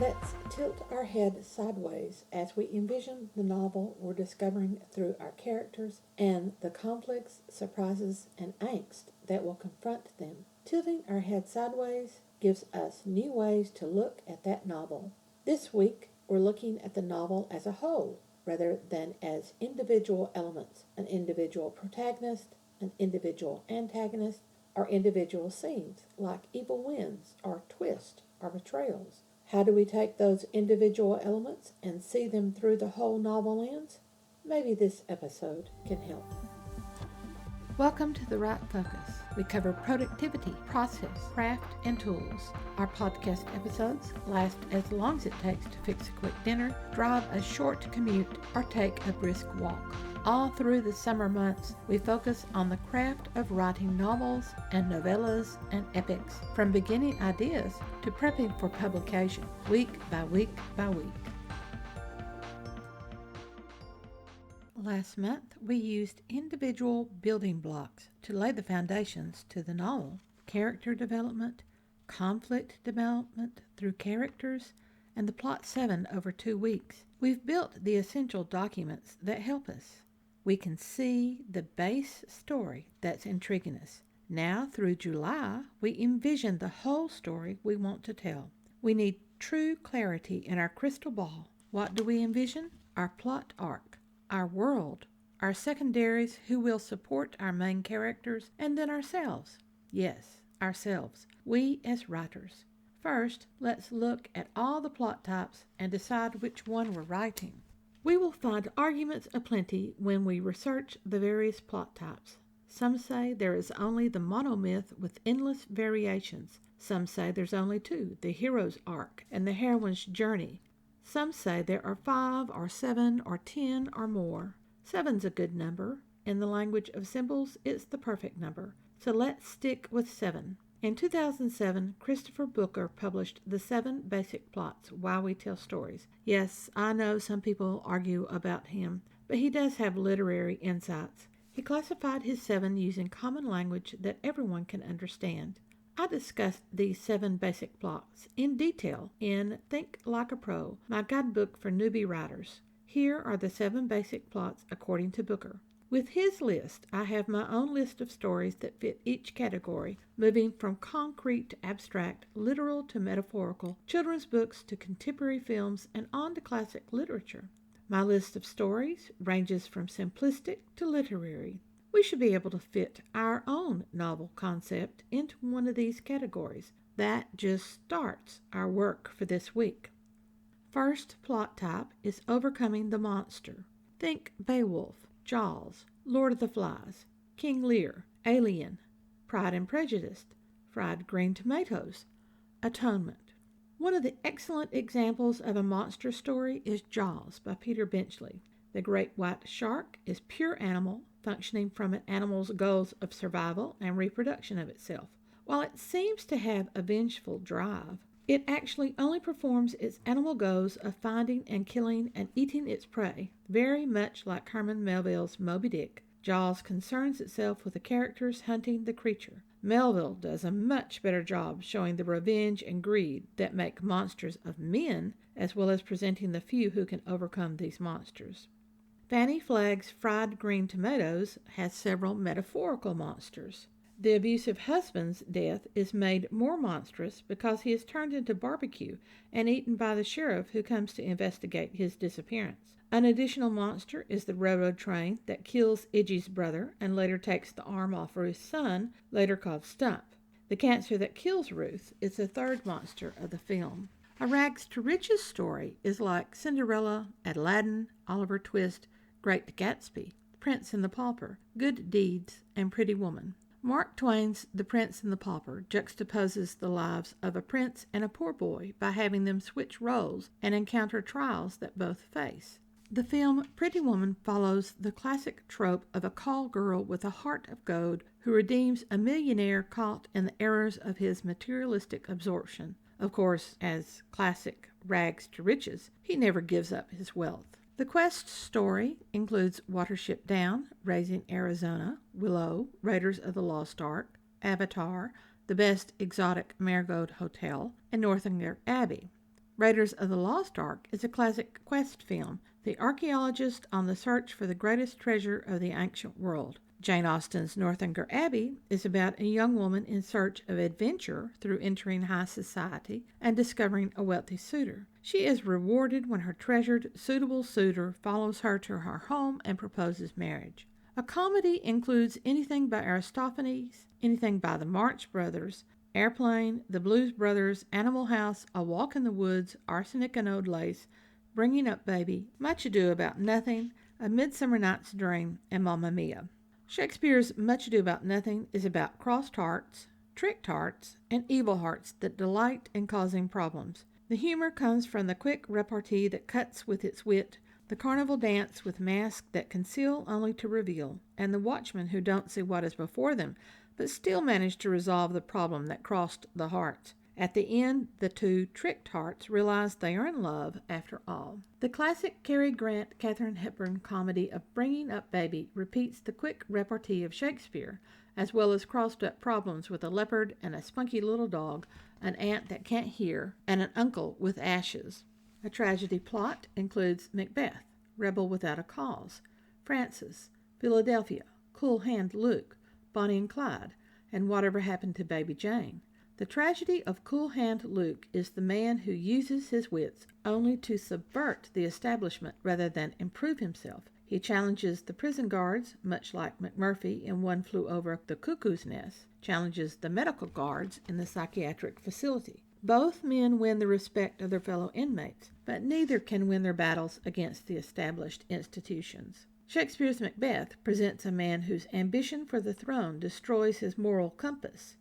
Let's tilt our head sideways as we envision the novel we're discovering through our characters and the conflicts, surprises, and angst that will confront them. Tilting our head sideways gives us new ways to look at that novel. This week, we're looking at the novel as a whole rather than as individual elements, an individual protagonist, an individual antagonist, or individual scenes like evil wins or twists or betrayals. How do we take those individual elements and see them through the whole novel lens? Maybe this episode can help. Welcome to The Right Focus. We cover productivity, process, craft, and tools. Our podcast episodes last as long as it takes to fix a quick dinner, drive a short commute, or take a brisk walk. All through the summer months, we focus on the craft of writing novels and novellas and epics, from beginning ideas to prepping for publication, week by week by week. Last month, we used individual building blocks to lay the foundations to the novel: character development, conflict development through characters, and the plot 7 over 2 weeks. We've built the essential documents that help us. We can see the base story that's intriguing us. Now, through July, we envision the whole story we want to tell. We need true clarity in our crystal ball. What do we envision? Our plot arc, our world, our secondaries who will support our main characters, and then ourselves. Yes, ourselves, we as writers. First, let's look at all the plot types and decide which one we're writing. We will find arguments aplenty when we research the various plot types. Some say there is only the monomyth with endless variations. Some say there's only 2, the hero's arc and the heroine's journey. Some say there are 5 or 7 or 10 or more. 7's a good number. In the language of symbols, it's the perfect number. So let's stick with 7. In 2007, Christopher Booker published The 7 Basic Plots, Why We Tell Stories. Yes, I know some people argue about him, but he does have literary insights. He classified his 7 using common language that everyone can understand. I discussed these 7 basic plots in detail in Think Like a Pro, my guidebook for newbie writers. Here are the 7 basic plots according to Booker. With his list, I have my own list of stories that fit each category, moving from concrete to abstract, literal to metaphorical, children's books to contemporary films, and on to classic literature. My list of stories ranges from simplistic to literary. We should be able to fit our own novel concept into one of these categories. That just starts our work for this week. First plot type is overcoming the monster. Think Beowulf, Jaws, Lord of the Flies, King Lear, Alien, Pride and Prejudice, Fried Green Tomatoes, Atonement. One of the excellent examples of a monster story is Jaws by Peter Benchley. The great white shark is pure animal, functioning from an animal's goals of survival and reproduction of itself. While it seems to have a vengeful drive, it actually only performs its animal goals of finding and killing and eating its prey. Very much like Herman Melville's Moby Dick, Jaws concerns itself with the characters hunting the creature. Melville does a much better job showing the revenge and greed that make monsters of men, as well as presenting the few who can overcome these monsters. Fanny Flagg's Fried Green Tomatoes has several metaphorical monsters. The abusive husband's death is made more monstrous because he is turned into barbecue and eaten by the sheriff who comes to investigate his disappearance. An additional monster is the railroad train that kills Idgie's brother and later takes the arm off Ruth's son, later called Stump. The cancer that kills Ruth is the third monster of the film. A rags to riches story is like Cinderella, Aladdin, Oliver Twist, Great Gatsby, Prince and the Pauper, Good Deeds, and Pretty Woman. Mark Twain's The Prince and the Pauper juxtaposes the lives of a prince and a poor boy by having them switch roles and encounter trials that both face. The film Pretty Woman follows the classic trope of a call girl with a heart of gold who redeems a millionaire caught in the errors of his materialistic absorption. Of course, as classic rags to riches, he never gives up his wealth. The quest story includes Watership Down, Raising Arizona, Willow, Raiders of the Lost Ark, Avatar, The Best Exotic Marigold Hotel, and Northanger Abbey. Raiders of the Lost Ark is a classic quest film, the archaeologist on the search for the greatest treasure of the ancient world. Jane Austen's Northanger Abbey is about a young woman in search of adventure through entering high society and discovering a wealthy suitor. She is rewarded when her treasured, suitable suitor follows her to her home and proposes marriage. A comedy includes anything by Aristophanes, anything by the Marx Brothers, Airplane, the Blues Brothers, Animal House, A Walk in the Woods, Arsenic and Old Lace, Bringing Up Baby, Much Ado About Nothing, A Midsummer Night's Dream, and Mamma Mia. Shakespeare's Much Ado About Nothing is about crossed hearts, tricked hearts, and evil hearts that delight in causing problems. The humor comes from the quick repartee that cuts with its wit, the carnival dance with masks that conceal only to reveal, and the watchmen who don't see what is before them, but still manage to resolve the problem that crossed the hearts. At the end, the two tricked hearts realize they are in love after all. The classic Cary Grant, Katharine Hepburn comedy of Bringing Up Baby repeats the quick repartee of Shakespeare, as well as crossed-up problems with a leopard and a spunky little dog, an aunt that can't hear, and an uncle with ashes. A tragedy plot includes Macbeth, Rebel Without a Cause, Francis, Philadelphia, Cool Hand Luke, Bonnie and Clyde, and Whatever Happened to Baby Jane. The tragedy of Cool Hand Luke is the man who uses his wits only to subvert the establishment rather than improve himself. He challenges the prison guards, much like McMurphy in One Flew Over the Cuckoo's Nest, challenges the medical guards in the psychiatric facility. Both men win the respect of their fellow inmates, but neither can win their battles against the established institutions. Shakespeare's Macbeth presents a man whose ambition for the throne destroys his moral compass.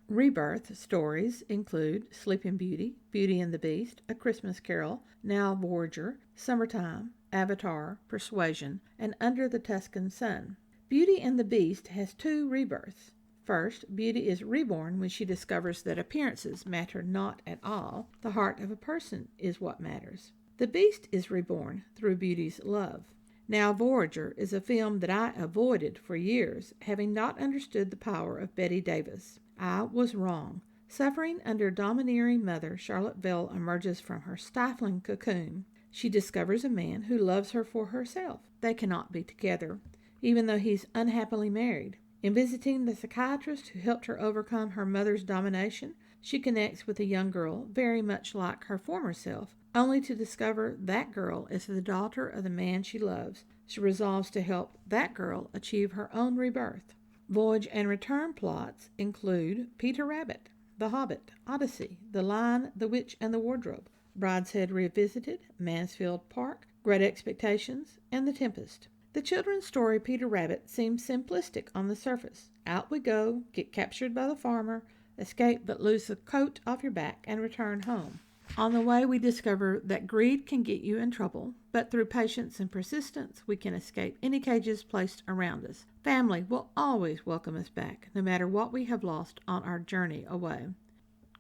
Rebirth stories include Sleeping Beauty, Beauty and the Beast, A Christmas Carol, Now Voyager, Summertime, Avatar, Persuasion, and Under the Tuscan Sun. Beauty and the Beast has two rebirths. First, Beauty is reborn when she discovers that appearances matter not at all. The heart of a person is what matters. The Beast is reborn through Beauty's love. Now Voyager is a film that I avoided for years, having not understood the power of Bette Davis. I was wrong. Suffering under domineering mother, Charlotte Vale emerges from her stifling cocoon. She discovers a man who loves her for herself. They cannot be together, even though he's unhappily married. In visiting the psychiatrist who helped her overcome her mother's domination, she connects with a young girl very much like her former self, only to discover that girl is the daughter of the man she loves. She resolves to help that girl achieve her own rebirth. Voyage and Return plots include Peter Rabbit, The Hobbit, Odyssey, The Lion, the Witch, and the Wardrobe, Brideshead Revisited, Mansfield Park, Great Expectations, and The Tempest. The children's story Peter Rabbit seems simplistic on the surface. Out we go, get captured by the farmer, escape but lose the coat off your back, and return home. On the way, we discover that greed can get you in trouble, but through patience and persistence, we can escape any cages placed around us. Family will always welcome us back, no matter what we have lost on our journey away.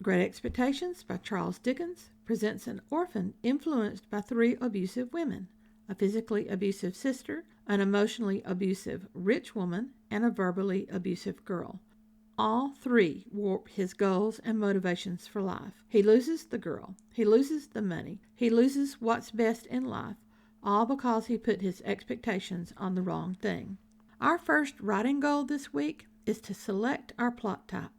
Great Expectations by Charles Dickens presents an orphan influenced by three abusive women: a physically abusive sister, an emotionally abusive rich woman, and a verbally abusive girl. All three warp his goals and motivations for life. He loses the girl. He loses the money. He loses what's best in life, all because he put his expectations on the wrong thing. Our first writing goal this week is to select our plot type.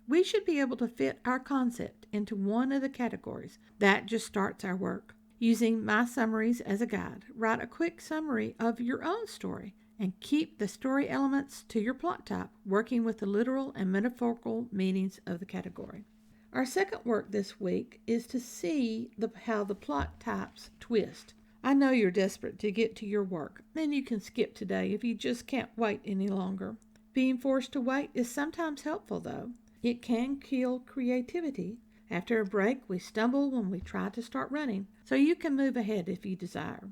We should be able to fit our concept into one of the categories. That just starts our work. Using my summaries as a guide, write a quick summary of your own story and keep the story elements to your plot type, working with the literal and metaphorical meanings of the category. Our second work this week is to see how the plot types twist. I know you're desperate to get to your work, and you can skip today if you just can't wait any longer. Being forced to wait is sometimes helpful, though. It can kill creativity. After a break, we stumble when we try to start running, so you can move ahead if you desire.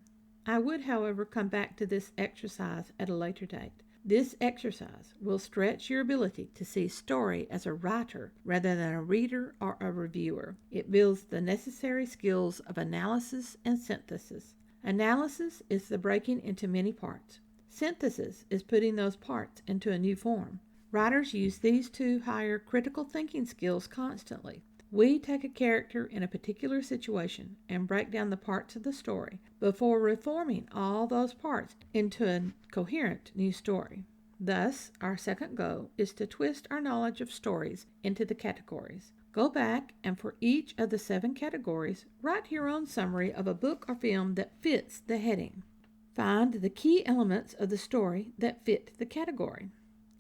I would, however, come back to this exercise at a later date. This exercise will stretch your ability to see story as a writer rather than a reader or a reviewer. It builds the necessary skills of analysis and synthesis. Analysis is the breaking into many parts. Synthesis is putting those parts into a new form. Writers use these two higher critical thinking skills constantly. We take a character in a particular situation and break down the parts of the story before reforming all those parts into a coherent new story. Thus, our second goal is to twist our knowledge of stories into the categories. Go back and for each of the 7 categories, write your own summary of a book or film that fits the heading. Find the key elements of the story that fit the category.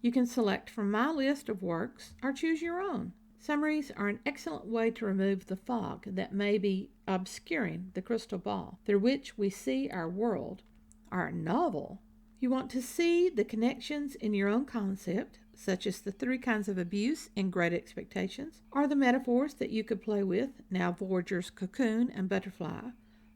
You can select from my list of works or choose your own. Summaries are an excellent way to remove the fog that may be obscuring the crystal ball through which we see our world, our novel. You want to see the connections in your own concept, such as the 3 kinds of abuse in Great Expectations, or the metaphors that you could play with, now Voyager's cocoon and butterfly,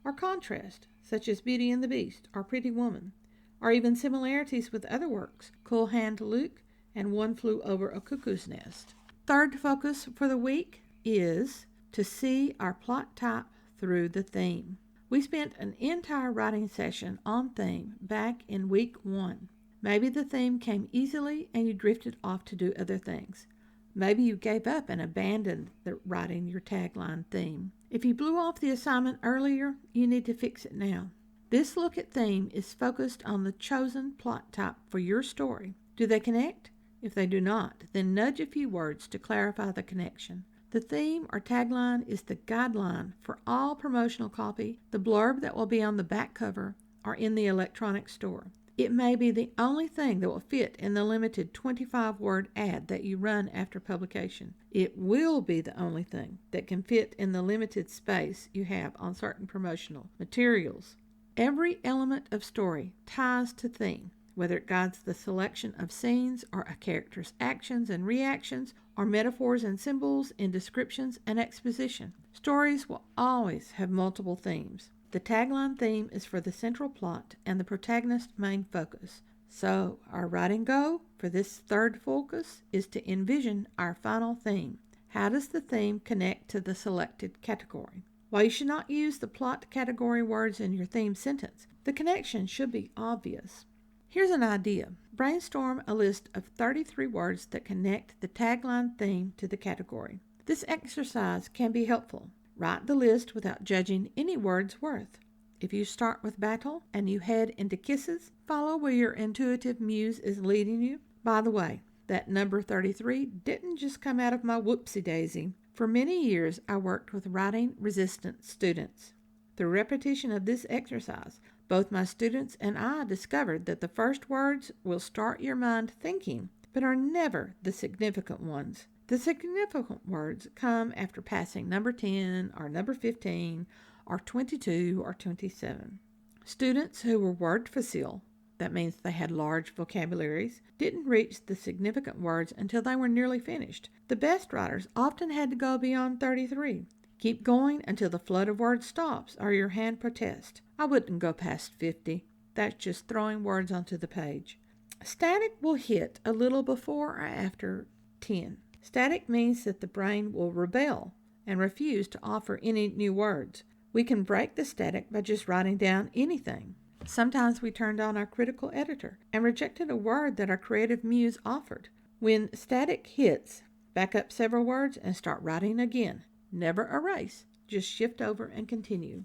or contrast, such as Beauty and the Beast or Pretty Woman, or even similarities with other works, Cool Hand Luke and One Flew Over a Cuckoo's Nest. Third focus for the week is to see our plot type through the theme. We spent an entire writing session on theme back in week 1. Maybe the theme came easily and you drifted off to do other things. Maybe you gave up and abandoned writing your tagline theme. If you blew off the assignment earlier, you need to fix it now. This look at theme is focused on the chosen plot type for your story. Do they connect? If they do not, then nudge a few words to clarify the connection. The theme or tagline is the guideline for all promotional copy, the blurb that will be on the back cover or in the electronic store. It may be the only thing that will fit in the limited 25-word ad that you run after publication. It will be the only thing that can fit in the limited space you have on certain promotional materials. Every element of story ties to theme, whether it guides the selection of scenes or a character's actions and reactions or metaphors and symbols in descriptions and exposition. Stories will always have multiple themes. The tagline theme is for the central plot and the protagonist's main focus. So, our writing goal for this third focus is to envision our final theme. How does the theme connect to the selected category? While you should not use the plot category words in your theme sentence, the connection should be obvious. Here's an idea. Brainstorm a list of 33 words that connect the tagline theme to the category. This exercise can be helpful. Write the list without judging any word's worth. If you start with battle and you head into kisses, follow where your intuitive muse is leading you. By the way, that number 33 didn't just come out of my whoopsie-daisy. For many years, I worked with writing-resistant students. Through repetition of this exercise, both my students and I discovered that the first words will start your mind thinking, but are never the significant ones. The significant words come after passing number 10 or number 15 or 22 or 27. Students who were word facile, that means they had large vocabularies, didn't reach the significant words until they were nearly finished. The best writers often had to go beyond 33. Keep going until the flood of words stops or your hand protests. I wouldn't go past 50. That's just throwing words onto the page. Static will hit a little before or after 10. Static means that the brain will rebel and refuse to offer any new words. We can break the static by just writing down anything. Sometimes we turned on our critical editor and rejected a word that our creative muse offered. When static hits, back up several words and start writing again. Never erase, just shift over and continue.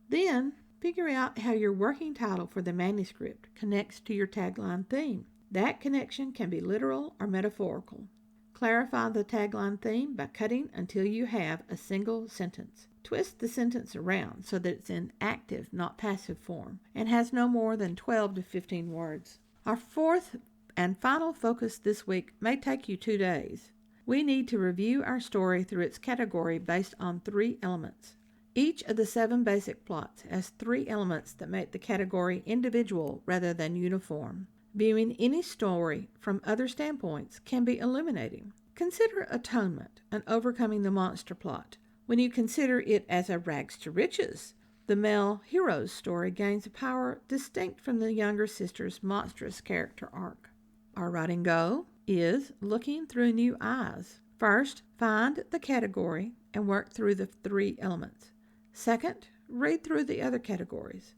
Then, figure out how your working title for the manuscript connects to your tagline theme. That connection can be literal or metaphorical. Clarify the tagline theme by cutting until you have a single sentence. Twist the sentence around so that it's in active, not passive form, and has no more than 12 to 15 words. Our fourth and final focus this week may take you 2 days. We need to review our story through its category based on 3 elements. Each of the 7 basic plots has 3 elements that make the category individual rather than uniform. Viewing any story from other standpoints can be illuminating. Consider atonement and overcoming the monster plot. When you consider it as a rags to riches, the male hero's story gains a power distinct from the younger sister's monstrous character arc. Our writing goal is looking through new eyes. First, find the category and work through the 3 elements. Second, read through the other categories.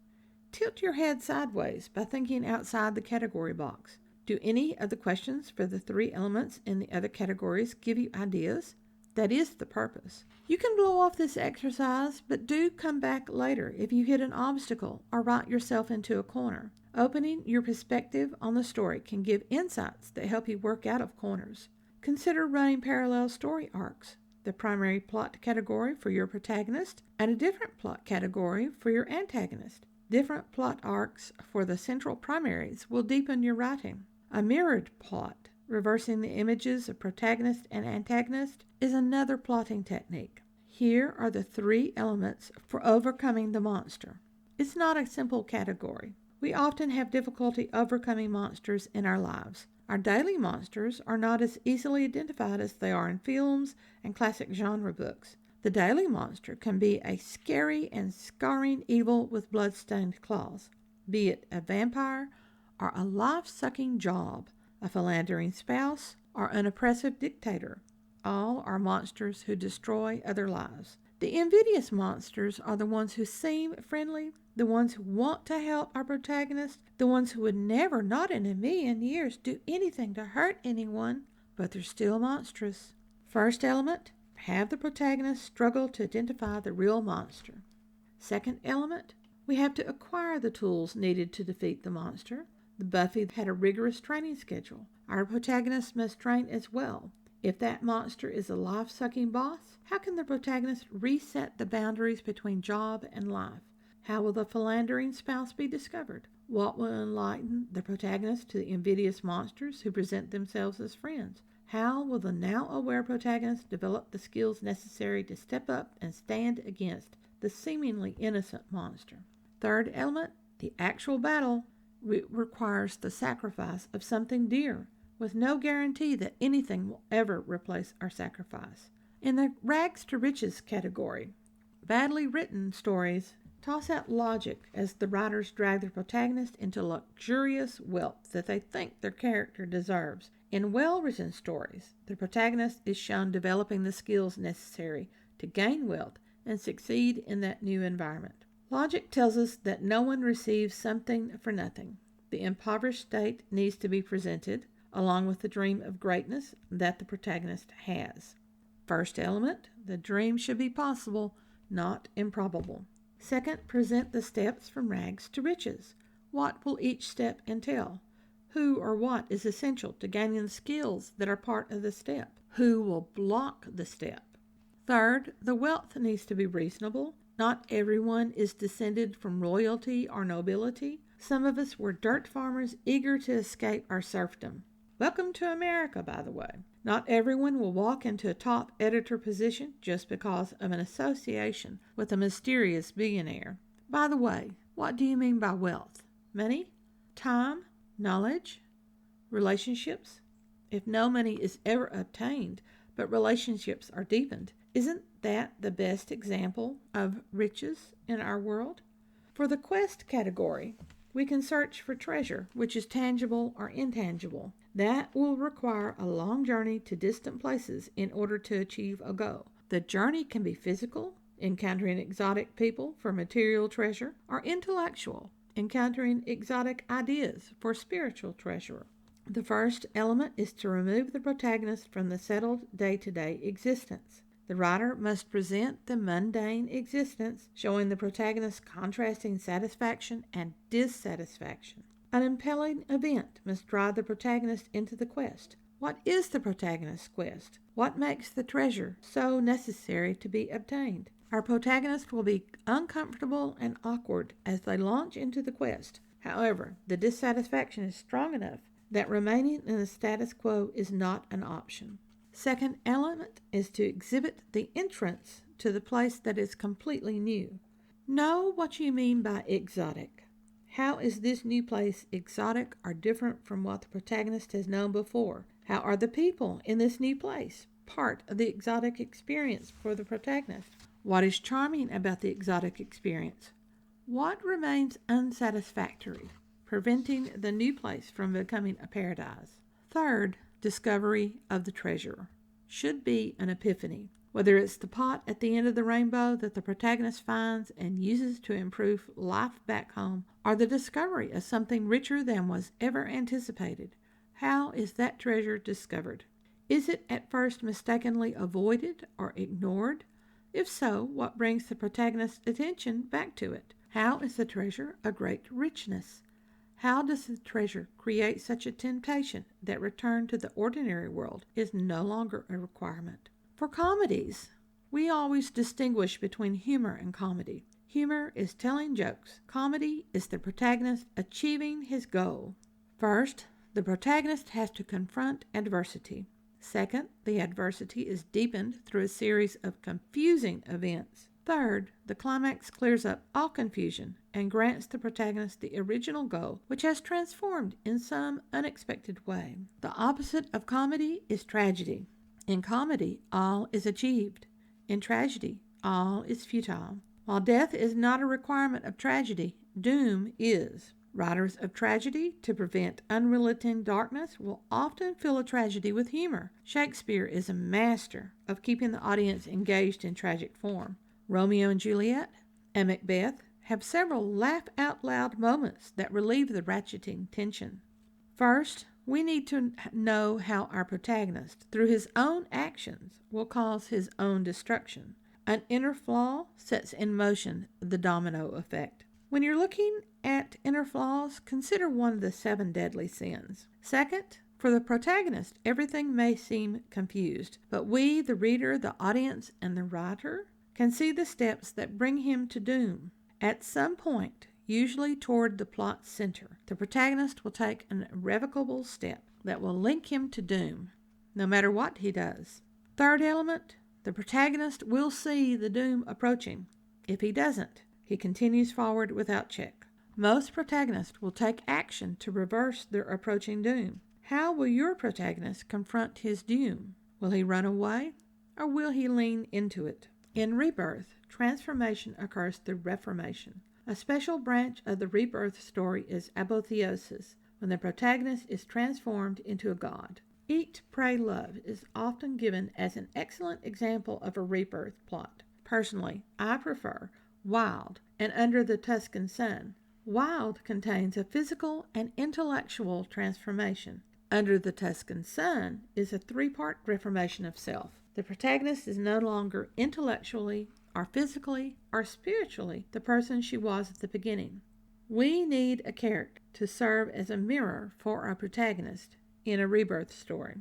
Tilt your head sideways by thinking outside the category box. Do any of the questions for the 3 elements in the other categories give you ideas? That is the purpose. You can blow off this exercise, but do come back later if you hit an obstacle or write yourself into a corner. Opening your perspective on the story can give insights that help you work out of corners. Consider running parallel story arcs, the primary plot category for your protagonist and a different plot category for your antagonist. Different plot arcs for the central primaries will deepen your writing. A mirrored plot, reversing the images of protagonist and antagonist, is another plotting technique. Here are the 3 elements for overcoming the monster. It's not a simple category. We often have difficulty overcoming monsters in our lives. Our daily monsters are not as easily identified as they are in films and classic genre books. The daily monster can be a scary and scarring evil with blood-stained claws, be it a vampire or a life-sucking job, a philandering spouse, or an oppressive dictator. All are monsters who destroy other lives. The invidious monsters are the ones who seem friendly, the ones who want to help our protagonist, the ones who would never, not in a million years, do anything to hurt anyone, but they're still monstrous. First element, have the protagonist struggle to identify the real monster. Second element, we have to acquire the tools needed to defeat the monster. The Buffy had a rigorous training schedule. Our protagonist must train as well. If that monster is a life-sucking boss, how can the protagonist reset the boundaries between job and life? How will the philandering spouse be discovered? What will enlighten the protagonist to the invidious monsters who present themselves as friends? How will the now aware protagonist develop the skills necessary to step up and stand against the seemingly innocent monster? Third element, the actual battle requires the sacrifice of something dear, with no guarantee that anything will ever replace our sacrifice. In the rags to riches category, badly written stories toss out logic as the writers drag their protagonist into luxurious wealth that they think their character deserves. In well-written stories, the protagonist is shown developing the skills necessary to gain wealth and succeed in that new environment. Logic tells us that no one receives something for nothing. The impoverished state needs to be presented, along with the dream of greatness that the protagonist has. First element, the dream should be possible, not improbable. Second, present the steps from rags to riches. What will each step entail? Who or what is essential to gaining the skills that are part of the step? Who will block the step? Third, the wealth needs to be reasonable. Not everyone is descended from royalty or nobility. Some of us were dirt farmers eager to escape our serfdom. Welcome to America, by the way. Not everyone will walk into a top editor position just because of an association with a mysterious billionaire. By the way, what do you mean by wealth? Money? Time? Knowledge? Relationships? If no money is ever obtained, but relationships are deepened, isn't that the best example of riches in our world? For the quest category, we can search for treasure, which is tangible or intangible. That will require a long journey to distant places in order to achieve a goal. The journey can be physical, encountering exotic people for material treasure, or intellectual, encountering exotic ideas for spiritual treasure. The first element is to remove the protagonist from the settled day-to-day existence. The writer must present the mundane existence, showing the protagonist's contrasting satisfaction and dissatisfaction. An impelling event must drive the protagonist into the quest. What is the protagonist's quest? What makes the treasure so necessary to be obtained? Our protagonist will be uncomfortable and awkward as they launch into the quest. However, the dissatisfaction is strong enough that remaining in the status quo is not an option. Second element is to exhibit the entrance to the place that is completely new. Know what you mean by exotic. How is this new place exotic or different from what the protagonist has known before? How are the people in this new place part of the exotic experience for the protagonist? What is charming about the exotic experience? What remains unsatisfactory, preventing the new place from becoming a paradise? Third, discovery of the treasure should be an epiphany. Whether it's the pot at the end of the rainbow that the protagonist finds and uses to improve life back home, or the discovery of something richer than was ever anticipated. How is that treasure discovered? Is it at first mistakenly avoided or ignored? If so, what brings the protagonist's attention back to it? How is the treasure a great richness? How does the treasure create such a temptation that return to the ordinary world is no longer a requirement? For comedies, we always distinguish between humor and comedy. Humor is telling jokes. Comedy is the protagonist achieving his goal. First, the protagonist has to confront adversity. Second, the adversity is deepened through a series of confusing events. Third, the climax clears up all confusion and grants the protagonist the original goal, which has transformed in some unexpected way. The opposite of comedy is tragedy. In comedy, all is achieved. In tragedy, all is futile. While death is not a requirement of tragedy, doom is. Writers of tragedy, to prevent unrelenting darkness, will often fill a tragedy with humor. Shakespeare is a master of keeping the audience engaged in tragic form. Romeo and Juliet and Macbeth have several laugh-out-loud moments that relieve the ratcheting tension. First, we need to know how our protagonist, through his own actions, will cause his own destruction. An inner flaw sets in motion the domino effect. When you're looking at inner flaws, consider one of the 7 deadly sins. Second, for the protagonist, everything may seem confused, but we, the reader, the audience, and the writer, can see the steps that bring him to doom. At some point, usually toward the plot's center, the protagonist will take an irrevocable step that will link him to doom, no matter what he does. Third element, the protagonist will see the doom approaching. If he doesn't, he continues forward without check. Most protagonists will take action to reverse their approaching doom. How will your protagonist confront his doom? Will he run away, or will he lean into it? In rebirth, transformation occurs through reformation. A special branch of the rebirth story is apotheosis, when the protagonist is transformed into a god. Eat, Pray, Love is often given as an excellent example of a rebirth plot. Personally, I prefer Wild and Under the Tuscan Sun. Wild contains a physical and intellectual transformation. Under the Tuscan Sun is a 3-part reformation of self. The protagonist is no longer intellectually or physically or spiritually the person she was at the beginning. We need a character to serve as a mirror for our protagonist in a rebirth story.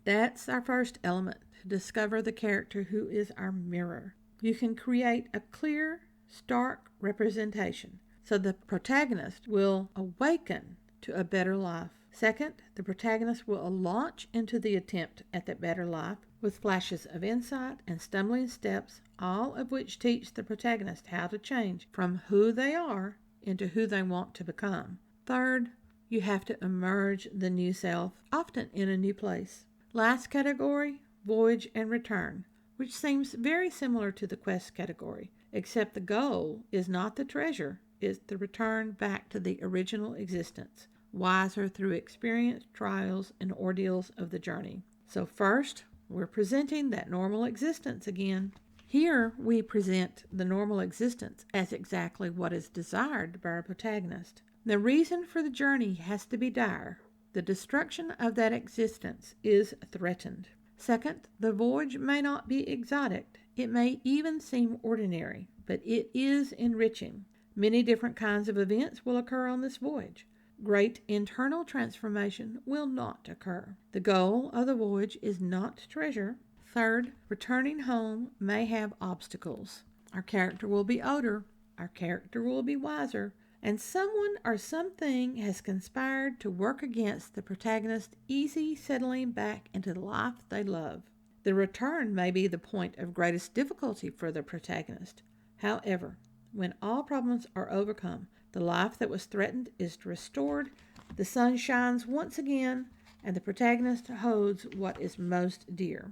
That's our first element, to discover the character who is our mirror. You can create a clear, stark representation so the protagonist will awaken to a better life. Second, the protagonist will launch into the attempt at that better life with flashes of insight and stumbling steps, all of which teach the protagonist how to change from who they are into who they want to become. Third, you have to emerge the new self, often in a new place. Last category, Voyage and Return, which seems very similar to the quest category, except the goal is not the treasure, it's the return back to the original existence, wiser through experience, trials, and ordeals of the journey. So first, we're presenting that normal existence again. Here, we present the normal existence as exactly what is desired by our protagonist. The reason for the journey has to be dire. The destruction of that existence is threatened. Second, the voyage may not be exotic. It may even seem ordinary, but it is enriching. Many different kinds of events will occur on this voyage. Great internal transformation will not occur. The goal of the voyage is not treasure. Third, returning home may have obstacles. Our character will be older. Our character will be wiser. And someone or something has conspired to work against the protagonist's easy settling back into the life they love. The return may be the point of greatest difficulty for the protagonist. However, when all problems are overcome, the life that was threatened is restored, the sun shines once again, and the protagonist holds what is most dear.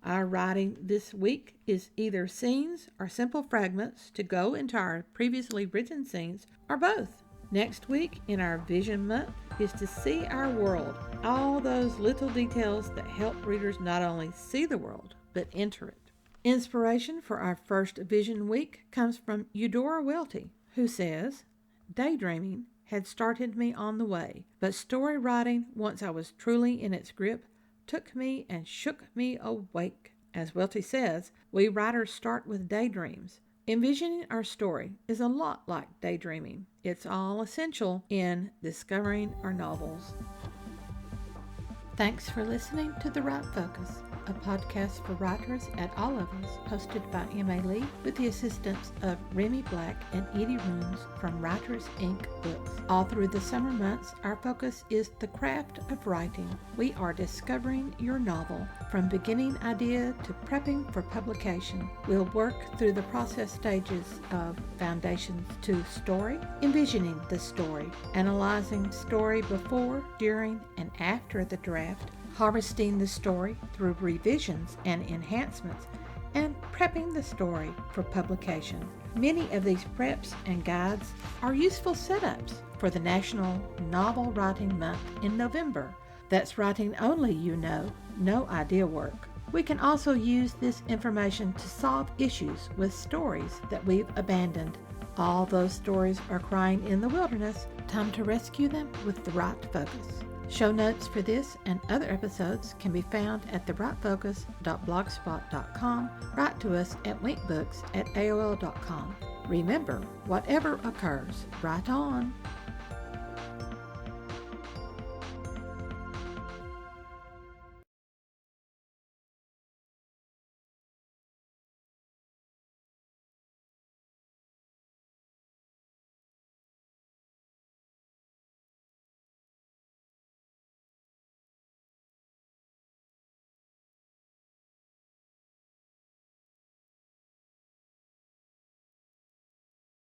Our writing this week is either scenes or simple fragments to go into our previously written scenes, or both. Next week in our Vision Month is to see our world, all those little details that help readers not only see the world, but enter it. Inspiration for our first Vision Week comes from Eudora Welty, who says, "Daydreaming had started me on the way, but story writing, once I was truly in its grip, took me and shook me awake. As Welty says, we writers start with daydreams. Envisioning our story is a lot like daydreaming. It's all essential in discovering our novels. Thanks for listening to The Right Focus, a podcast for writers at all levels, hosted by M.A. Lee with the assistance of Remy Black and Edie Runes from Writers Inc. Books. All through the summer months, our focus is the craft of writing. We are discovering your novel from beginning idea to prepping for publication. We'll work through the process stages of foundations to story, envisioning the story, analyzing story before, during, and after the draft, harvesting the story through revisions and enhancements, and prepping the story for publication. Many of these preps and guides are useful setups for the National Novel Writing Month in November. That's writing only, no idea work. We can also use this information to solve issues with stories that we've abandoned. All those stories are crying in the wilderness. Time to rescue them with the right focus. Show notes for this and other episodes can be found at therightfocus.blogspot.com. Write to us at winkbooks@aol.com. Remember, whatever occurs, write on.